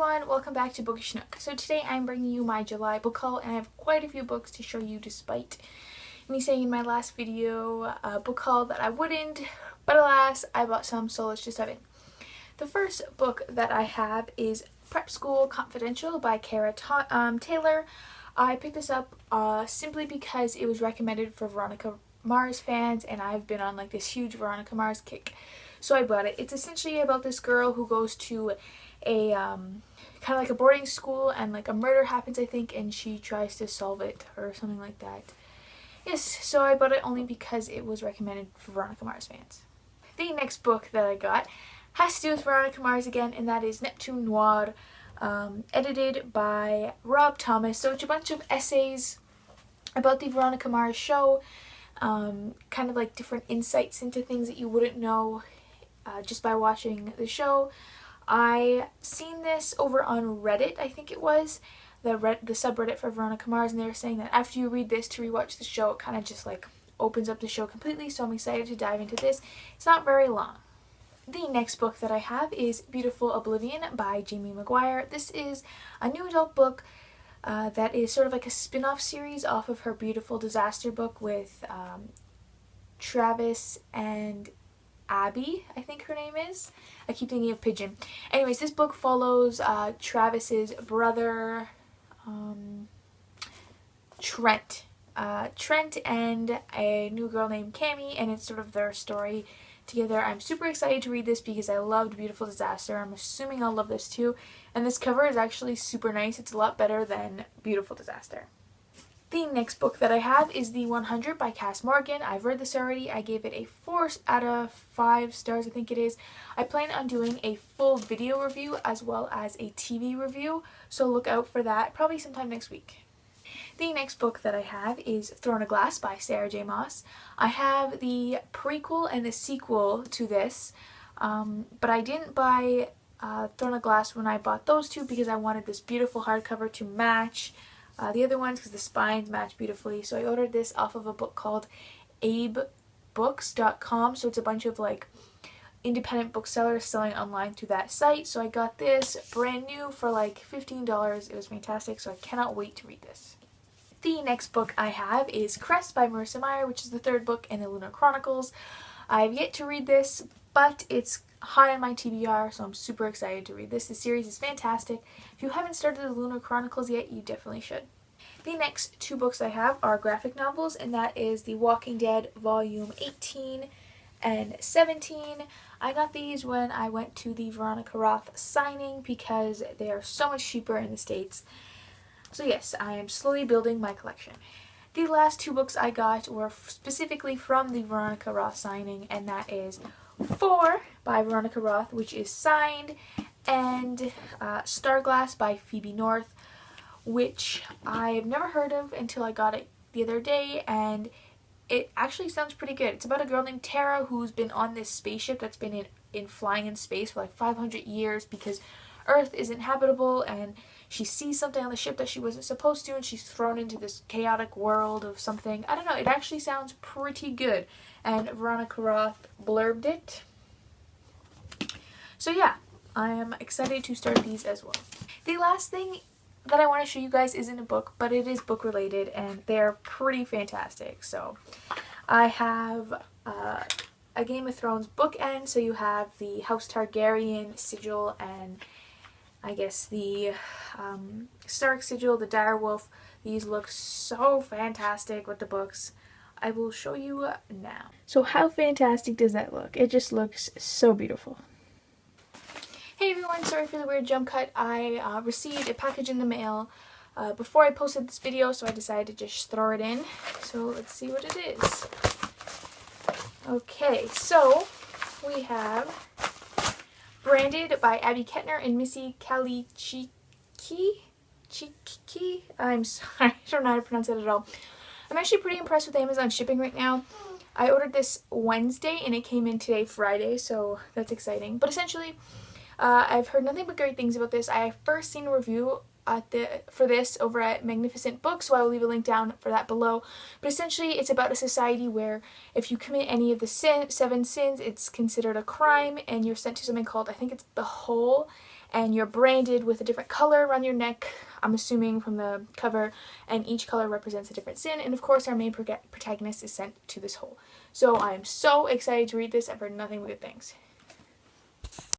everyone, welcome back to Bookish Nook. So today I'm bringing you my July book haul, and I have quite a few books to show you despite me saying in my last video book haul that I wouldn't, but alas, I bought some, so let's just dive in. The first book that I have is Prep School Confidential by Kara Taylor. I picked this up simply because it was recommended for Veronica Mars fans, and I've been on like this huge Veronica Mars kick. So I bought it. It's essentially about this girl who goes to a kind of like a boarding school, and like a murder happens, I think, and she tries to solve it or something like that. Yes, so I bought it only because it was recommended for Veronica Mars fans. The next book that I got has to do with Veronica Mars again, and that is Neptune Noir, edited by Rob Thomas. So it's a bunch of essays about the Veronica Mars show, kind of like different insights into things that you wouldn't know just by watching the show. I seen this over on Reddit, I think it was, the subreddit for Veronica Mars, and they were saying that after you read this to rewatch the show, it kind of just like opens up the show completely, so I'm excited to dive into this. It's not very long. The next book that I have is Beautiful Oblivion by Jamie Maguire. This is a new adult book that is sort of like a spin-off series off of her Beautiful Disaster book with Travis and Abby, I think her name is. I keep thinking of Pigeon. Anyways, this book follows Travis's brother, Trent. Trent and a new girl named Cammie, and it's sort of their story together. I'm super excited to read this because I loved Beautiful Disaster. I'm assuming I'll love this too. And this cover is actually super nice. It's a lot better than Beautiful Disaster. The next book that I have is The 100 by Cass Morgan. I've read this already. I gave it a 4 out of 5 stars, I think it is. I plan on doing a full video review as well as a TV review, so look out for that probably sometime next week. The next book that I have is Throne of Glass by Sarah J. Maas. I have the prequel and the sequel to this, but I didn't buy Throne of Glass when I bought those two because I wanted this beautiful hardcover to match the other ones because the spines match beautifully. So I ordered this off of a book called abebooks.com. So it's a bunch of like independent booksellers selling online through that site. So I got this brand new for like $15. It was fantastic, so I cannot wait to read this. The next book I have is Cress by Marissa Meyer, which is the third book in the Lunar Chronicles. I've yet to read this, but it's high on my TBR, so I'm super excited to read this. The series is fantastic. If you haven't started the Lunar Chronicles yet, you definitely should. The next two books I have are graphic novels, and that is The Walking Dead Volume 18 and 17. I got these when I went to the Veronica Roth signing because they are so much cheaper in the States. So yes, I am slowly building my collection. The last two books I got were specifically from the Veronica Roth signing, and that is 4 by Veronica Roth, which is signed, and Starglass by Phoebe North, which I've never heard of until I got it the other day, and it actually sounds pretty good. It's about a girl named Tara who's been on this spaceship that's been in flying in space for like 500 years because Earth isn't habitable, and she sees something on the ship that she wasn't supposed to, and she's thrown into this chaotic world of something. I don't know, it actually sounds pretty good, and Veronica Roth blurbed it. So yeah, I am excited to start these as well. The last thing that I want to show you guys isn't a book, but it is book related, and they're pretty fantastic. So I have a Game of Thrones bookend, so you have the House Targaryen sigil and I guess the Stark sigil, the direwolf. These look so fantastic with the books. I will show you now. So how fantastic does that look? It just looks so beautiful. Hey everyone, sorry for the weird jump cut. I received a package in the mail before I posted this video, so I decided to just throw it in. So let's see what it is. Okay, so we have Branded by Abby Kettner and Missy Kalichiki. I'm sorry, I don't know how to pronounce that at all. I'm actually pretty impressed with Amazon shipping right now. I ordered this Wednesday and it came in today, Friday, so that's exciting. But essentially, I've heard nothing but great things about this. I first seen a review for this over at Magnificent Books, so I will leave a link down for that below. But essentially, it's about a society where if you commit any of the 7 sins, it's considered a crime, and you're sent to something called, I think it's the Hole, and you're branded with a different color around your neck, I'm assuming from the cover, and each color represents a different sin, and of course our main protagonist is sent to this hole. So I'm so excited to read this. I've heard nothing but good things.